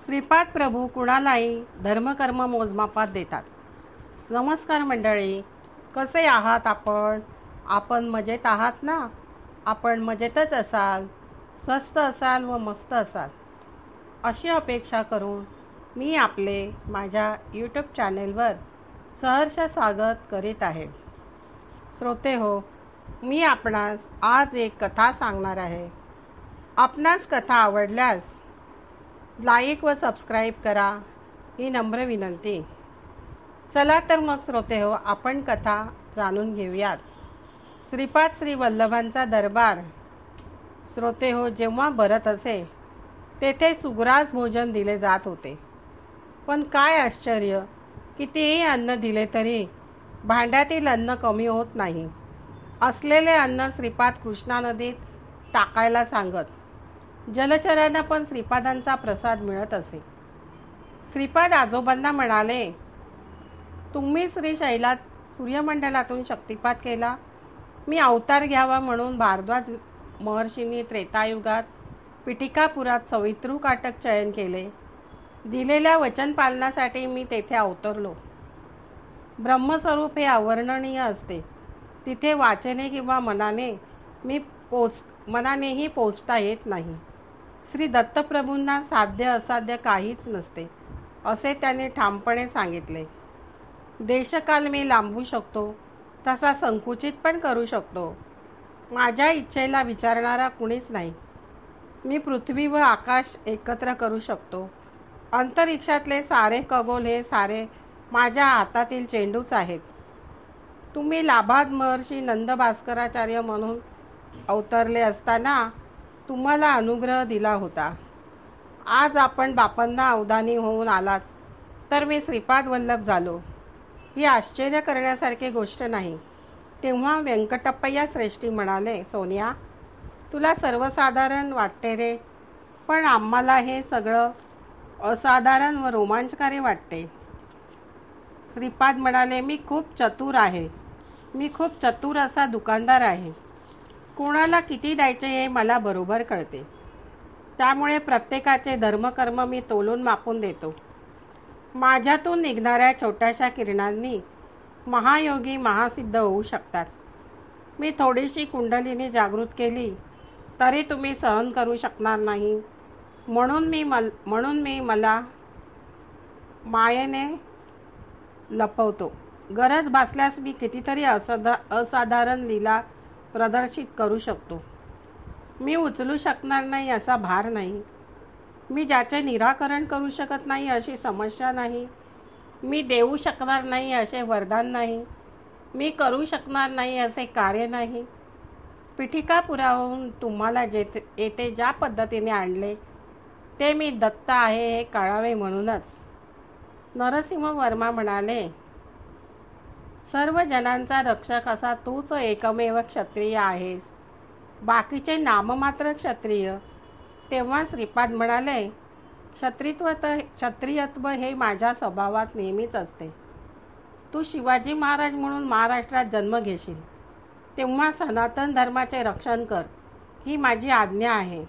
श्रीपाद प्रभू कुणालाही धर्मकर्म मोजमापात देतात. नमस्कार मंडळी, कसे आहात आपण? आपण मजेत आहात ना? आपण मजेतच असाल, स्वस्त असाल व मस्त असाल अशी अपेक्षा करून मी आपले माझ्या यूट्यूब चॅनेलवर सहर्ष स्वागत करीत आहे. श्रोते हो, मी आपणास आज एक कथा सांगणार आहे. आपणास कथा आवडल्यास लाईक व सबस्क्राईब करा ही नम्र विनंती. चला तर मग श्रोते हो, आपण कथा जाणून घेऊयात. श्रीपाद श्री वल्लभांचा दरबार श्रोते हो जेव्हा भरत असे तेथे सुग्रास भोजन दिले जात होते. पण काय आश्चर्य, कितीही अन्न दिले तरी भांड्यातील अन्न कमी होत नाही. असलेले अन्न श्रीपाद कृष्णा नदीत टाकायला सांगत. जलचरांना पण श्रीपादांचा प्रसाद मिळत असे. श्रीपाद आजोबांना म्हणाले, तुम्ही श्रीशैलात सूर्यमंडलातून शक्तिपात केला. मी अवतार घ्यावा म्हणून भारद्वाज महर्षींनी त्रेतायुगात पिटिकापुरात सवितृ काटक चयन केले. दिलेल्या वचन पालनासाठी मी तेथे अवतरलो. ब्रह्मस्वरूप हे अवर्णनीय असते. तिथे वाचने किंवा मनानेही पोचता येत नाही. श्री दत्तप्रभूंना साध्य असाध्य काहीच नसते असे त्याने ठामपणे सांगितले. देशकाल मी लांबवू शकतो, तसा संकुचित पण करू शकतो. माझ्या इच्छेला विचारणारा कुणीच नाही. मी पृथ्वी व आकाश एकत्र करू शकतो. अंतरिक्षातले सारे खगोल हे सारे माझ्या हातातील चेंडूच आहेत. तुम्ही लाभाद महर्षी नंदभास्कराचार्य म्हणून अवतरले असताना तुम्हाला अनुग्रह दिला होता. आज आपण बापांना अवधानी होऊन आलात तर मी श्रीपाद वल्लभ झालो. ही आश्चर्य करण्यासारखी गोष्ट नाही. तेव्हा व्यंकटप्पय्या श्रेष्ठी म्हणाले, सोनिया, तुला सर्वसाधारण वाटते रे, पण आम्हाला हे सगळं असाधारण व रोमांचकारी वाटते. श्रीपाद म्हणाले, मी खूप चतुर आहे. मी खूप चतुर असा दुकानदार आहे. कोणाला किती द्यायचे हे मला बरोबर कळते. त्यामुळे प्रत्येकाचे धर्मकर्म मी तोलून मापून देतो. माझ्यातून निघणाऱ्या छोट्याशा किरणांनी महायोगी महासिद्ध होऊ शकतात. मी थोडीशी कुंडलिनी जागृत केली तरी तुम्ही सहन करू शकणार नाही. म्हणून मी मला मायेने लपवतो. गरज भासल्यास मी कितीतरी असाधारण लीला प्रदर्शित करू शकतो. मी उचलू शकणार नाही असा भार नाही. मी ज्याचे निराकरण करू शकत नाही अशी समस्या नाही. मी देऊ शकणार नाही असे वरदान नाही. मी करू शकणार नाही असे कार्य नाही. पिठिकापुराहून तुम्हाला येथे ज्या पद्धतीने आणले ते मी दत्त आहे हे कळावे म्हणूनच. नरसिंह वर्मा म्हणाले, सर्व जनांचा रक्षक असा तूच एकमेव क्षत्रिय आहेस. बाकीचे नाममात्र क्षत्रिय. तेव्हा श्रीपाद म्हणाले, क्षत्रियत्व हे माझ्या स्वभावात नेहमीच असते. तू शिवाजी महाराज म्हणून महाराष्ट्रात जन्म घेशील तेव्हा सनातन धर्माचे रक्षण कर, ही माझी आज्ञा आहे.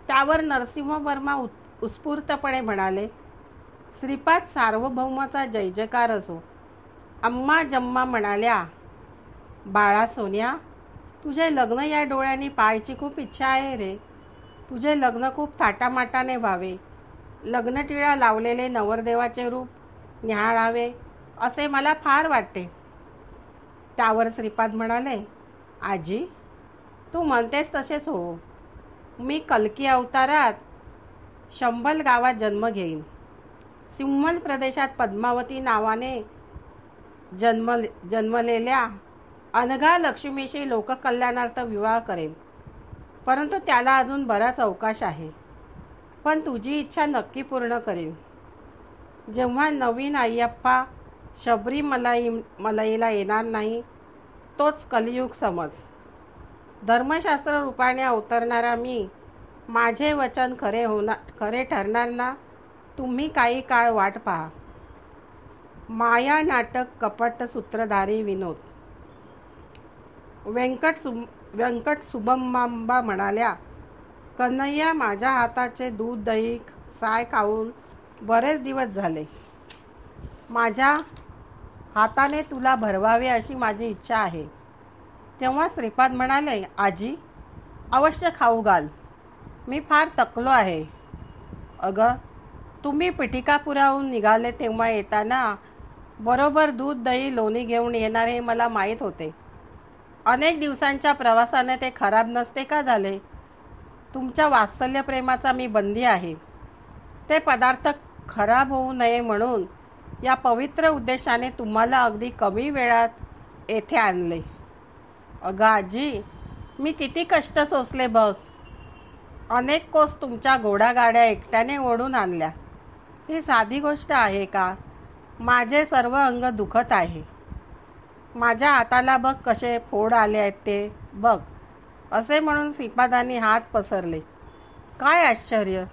त्यावर नरसिंह वर्मा उत्स्फूर्तपणे म्हणाले, श्रीपाद सार्वभौमाचा जय जयकार असो. अम्मा जम्मा म्हणाल्या, बाळा सोन्या, तुझे लग्न या डोळ्यांनी पाहायची खूप इच्छा आहे रे. तुझे लग्न खूप थाटामाटाने व्हावे. लग्नटिळा लावलेले नवरदेवाचे रूप न्याहाळावे असे मला फार वाटते. त्यावर श्रीपाद म्हणाले, आजी, तू म्हणतेस तसेच हो. मी कल्की अवतारात शंभल गावात जन्म घेईन. सिंहल प्रदेशात पद्मावती नावाने जन्मलेल्या अनघा लक्ष्मीशी लोककल्याणार्थ विवाह करेन. परंतु त्याला अजून बराच अवकाश आहे. पण तुझी इच्छा नक्की पूर्ण करेन. जेव्हा नवीन अय्यप्पा शबरीमलाईला येणार नाही तोच कलियुग समज. धर्मशास्त्र रूपाने अवतरणारा मी. माझे वचन खरे ठरणार ना. तुम्ही काही काळ वाट पहा. माया नाटक कपट सूत्रधारी विनोद. व्यंकट सुबमांबा म्हणाल्या, कन्हैया, माझ्या हाताचे दूध दही साय खाऊन बरेच दिवस झाले. माझ्या हाताने तुला भरवावे अशी माझी इच्छा आहे. तेव्हा श्रीपाद म्हणाले, आजी अवश्य खाऊ घाल, मी फार थकलो आहे. अगं, तुम्ही पिठिकापुराहून निघाले तेव्हा येताना बरोबर दूध दही लोणी घेऊन येणार हे मला माहीत होते. अनेक दिवसांच्या प्रवासाने ते खराब नसते का झाले? तुमच्या वात्सल्य प्रेमाचा मी बंदी आहे. ते पदार्थ खराब होऊ नये म्हणून या पवित्र उद्देशाने तुम्हाला अगदी कमी वेळात येथे आणले. अगं आजी, मी किती कष्ट सोसले बघ. अनेक कोस तुमच्या घोडागाड्या एकट्याने ओढून आणल्या. ही साधी गोष्ट आहे का? माझे सर्व अंग दुखत आहे. माझ्या हाताला बघ कसे फोड आले आहेत ते बघ. असे म्हणून श्रीपादांनी हात पसरले. काय आश्चर्य!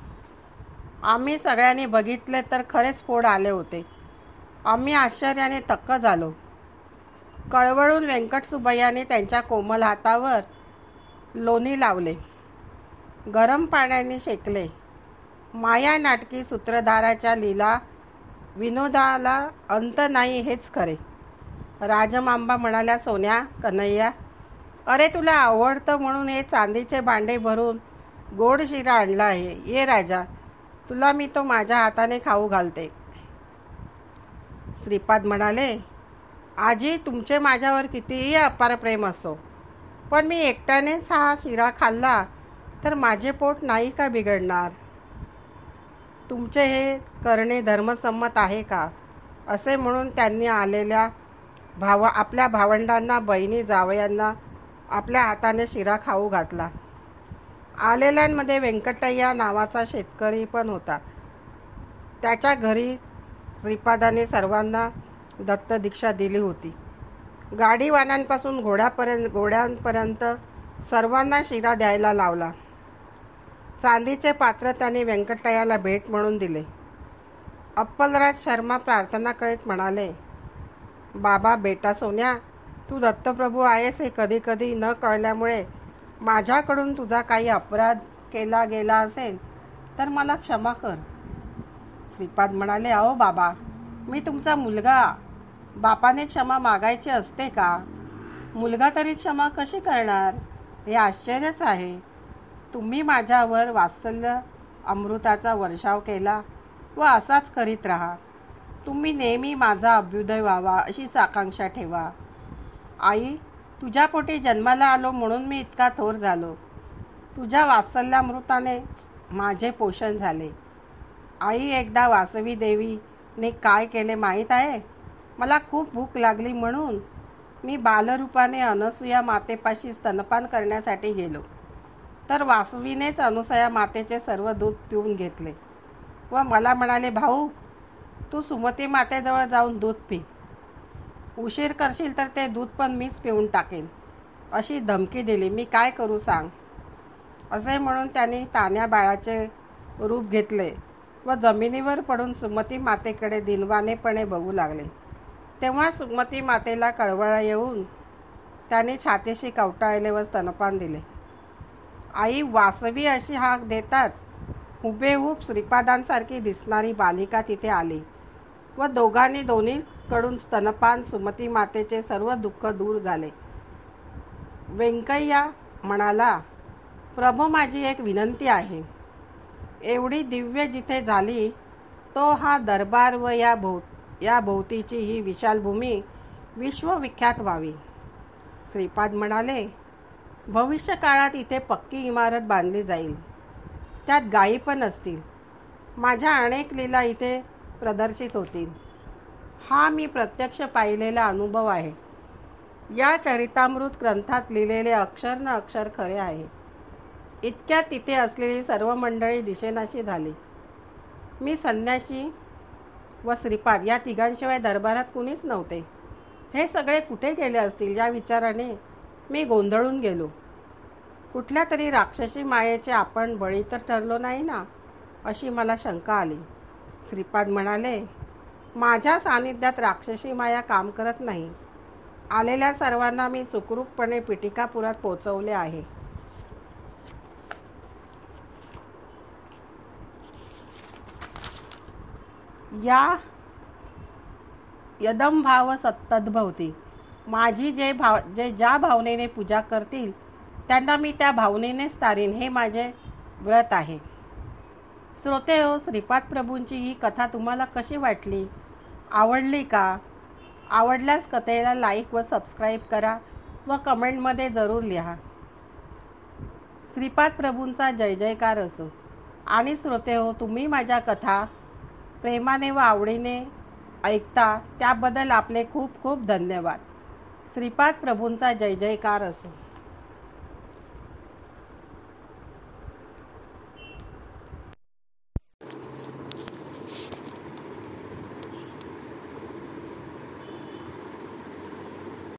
आम्ही सगळ्यांनी बघितले तर खरेच फोड आले होते. आम्ही आश्चर्याने थक्क झालो. कळवळून व्यंकटसुबैयाने त्यांच्या कोमल हातावर लोणी लावले, गरम पाण्याने शेकले. माया नाटकी सूत्रधाराच्या लीला विनोदाला अंत नाही हेच खरे. राजमांबा म्हणाल्या, सोन्या, कन्हैया, अरे तुला आवडतं म्हणून हे चांदीचे भांडे भरून गोड शिरा आणला आहे. ये राजा, तुला मी तो माझ्या हाताने खाऊ घालते. श्रीपाद म्हणाले, आजी तुमचे माझ्यावर कितीही अपार प्रेम असो, पण मी एकट्यानेच हा शिरा खाल्ला तर माझे पोट नाही का बिघडणार? तुमचे हे करणे धर्मसंमत आहे का? असे म्हणून त्यांनी आलेल्या आपल्या भावंडांना, बहिणी जावयांना आपल्या हाताने शिरा खाऊ घातला. आलेल्यांमध्ये व्यंकटय्या नावाचा शेतकरी पण होता. त्याच्या घरी श्रीपादाने सर्वांना दत्तदीक्षा दिली होती. गाडीवानांपासून घोड्यांपर्यंत सर्वांना शिरा द्यायला लावला. चांदीचे पात्र त्याने व्यंकटय्याला भेट म्हणून दिले. अप्पलराज शर्मा प्रार्थना करीत म्हणाले, बाबा बेटा सोन्या, तू दत्तप्रभू आहेस हे कधी कधी न कळल्यामुळे माझ्याकडून तुझा काही अपराध केला गेला असेल तर मला क्षमा कर. श्रीपाद म्हणाले, अहो बाबा, मी तुमचा मुलगा, बापाने क्षमा मागायची असते का? मुलगा तरी क्षमा कशी करणार? हे आश्चर्यच आहे. तुम्ही माझ्यावर वात्सल्य अमृताचा वर्षाव केला व असाच करीत राहा. तुम्ही नेहमी माझा अभ्युदय व्हावा अशीच आकांक्षा ठेवा. आई, तुझ्या पोटी जन्माला आलो म्हणून मी इतका थोर झालो. तुझ्या वात्सल्यामृतानेच माझे पोषण झाले. आई, एकदा वासवी देवीने काय केले माहीत आहे? मला खूप भूक लागली म्हणून मी बालरूपाने अनसूया मातेपाशी स्तनपान करण्यासाठी गेलो. तर वासवीनेच अनसूया मातेचे सर्व दूध पिऊन घेतले व मला म्हणाले, भाऊ, तू सुमती मातेजवळ जाऊन दूध पी. उशीर करशील तर ते दूध पण मीच पिऊन टाकेन अशी धमकी दिली. मी काय करू सांग? असे म्हणून त्यांनी तान्ह्या बाळाचे रूप घेतले व जमिनीवर पडून सुमती मातेकडे दिनवानेपणे बघू लागले. तेव्हा सुमती मातेला कळवळा येऊन त्याने छातीशी कवटाळले व स्तनपान दिले. आई, वासवी अशी हाक देताच हुबेहूब श्रीपादांसारखी दिसणारी बालिका तिथे आली व दोघांनी दोन्हीकडून स्तनपान, सुमती मातेचे सर्व दुःख दूर झाले. व्यंकय्या म्हणाला, प्रभू, माझी एक विनंती आहे. एवढी दिव्य जिथे झाली तो हा दरबार व या भोवतीची ही विशाल भूमी विश्वविख्यात व्हावी. श्रीपाद म्हणाले, भविष्य काळात इथे पक्की इमारत बांधली जाईल. त्यात गायी पण असतील. माझ्या अनेक लीला इथे प्रदर्शित होतील. हा मी प्रत्यक्ष पाहिलेला अनुभव आहे. या चरितामृत ग्रंथात लिहिलेले अक्षर न अक्षर खरे आहे. इतक्यात तिथे असलेली सर्व मंडळी दिसेनाशी झाली. मी संन्यासी व श्रीपाद या तिघांशिवाय दरबारात कुणीच नव्हते. हे सगळे कुठे गेले असतील या विचाराने मी गोंधळून गेलो. कुठल्या तरी राक्षसी मायेचे आपण बळी तर ठरलो नाही ना, अशी मला शंका आली. श्रीपाद म्हणाले, माझ्या सानिध्यात राक्षसी माया काम करत नाही. आलेल्या सर्वांना मी सुखरूपपणे पिठिकापुरात पोचवले आहे. या यदमभाव सत्तद्भवती. माझी जे ज्या भावनेने पूजा करतील त्यांना मी त्या भावनेनेच तारीन, हे माझे व्रत आहे. श्रोते हो, श्रीपाद प्रभूंची ही कथा तुम्हाला कशी वाटली? आवडली का? आवडल्यास कथेला लाईक व सबस्क्राईब करा व कमेंटमध्ये जरूर लिहा. श्रीपाद प्रभूंचा जय जयकार असो. आणि श्रोते हो, तुम्ही माझ्या कथा प्रेमाने व आवडीने ऐकता त्याबद्दल आपले खूप खूप धन्यवाद. श्रीपाद प्रभूंचा जय जयकार असो.